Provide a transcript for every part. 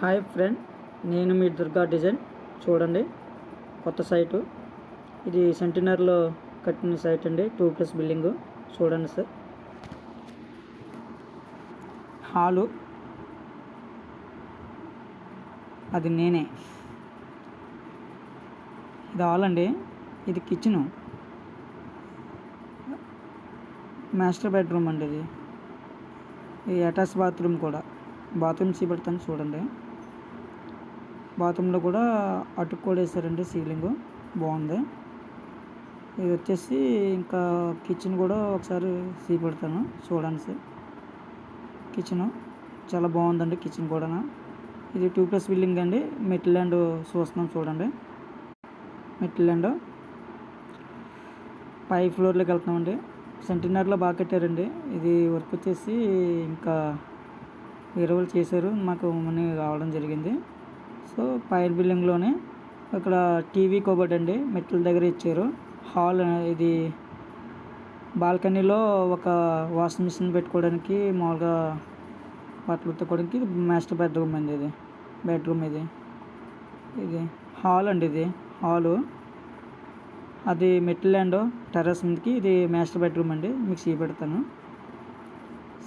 Hi friend, నేను మీ Durga design. చూడండి, కొత్త సైటు. ఇది సెంటినర్లో కట్టిన సైట్ అండి, 2+ బిల్డింగు. చూడండి సార్, హాలు అది నేనే. ఇది హాల్ అండి, ఇది కిచెను, మాస్టర్ బెడ్రూమ్ అండి. ఇది అటాచ్ బాత్రూమ్ కూడా. బాత్రూమ్ చూపెడతాను చూడండి. బాత్రూంలో కూడా అటుకు కూడా వేసారండి, సీలింగు బాగుంది. ఇది వచ్చేసి ఇంకా కిచెన్ కూడా ఒకసారి చూపెడతాను చూడండి సార్. కిచెను చాలా బాగుందండి, కిచెన్ కూడా. ఇది 2+ బిల్డింగ్ అండి. మెటల్ ల్యాండ్ చూస్తున్నాం చూడండి. మెటల్ ల్యాండ్ పై ఫ్లోర్లోకి వెళ్తున్నామండి. సెంటినర్లో బాగా కట్టారండి. ఇది వర్క్ వచ్చేసి ఇంకా వేరే వాళ్ళు చేశారు, మాకు మనీ రావడం జరిగింది. సో పై బిల్డింగ్లోనే ఇక్కడ టీవీ కబోర్డ్ అండి, మెట్ల దగ్గర ఇచ్చారు. హాల్ ఇది బాల్కనీలో ఒక వాషింగ్ మిషన్ పెట్టుకోవడానికి, మామూలుగా బట్టలు ఉతుక్కోవడానికి మాస్టర్ బెడ్రూమ్ అండి. ఇది బెడ్రూమ్. ఇది హాల్ అండి. ఇది హాలు, అది మెటల్ ల్యాండ్ టెర్రస్ మీదకి. ఇది మాస్టర్ బెడ్రూమ్ అండి, మీకు చూపెడతాను.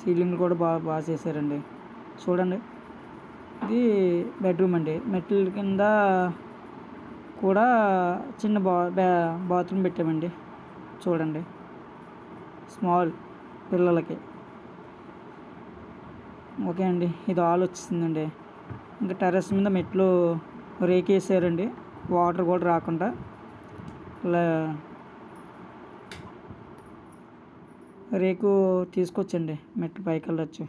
సీలింగ్ కూడా బాగా చేశారండి చూడండి. ఇది బెడ్రూమ్ అండి. మెటల్ కింద కూడా చిన్న బాత్రూమ్ పెట్టామండి చూడండి, స్మాల్ పిల్లలకి. ఓకే అండి, ఇది హాల్ వచ్చిందండి. ఇంకా టెర్రస్ మీద మెట్లు రేకేసారండి, వాటర్ కూడా రాకుండా. రేకు తీసుకొచ్చండి, మెట్లు పైకి వెళ్ళొచ్చు.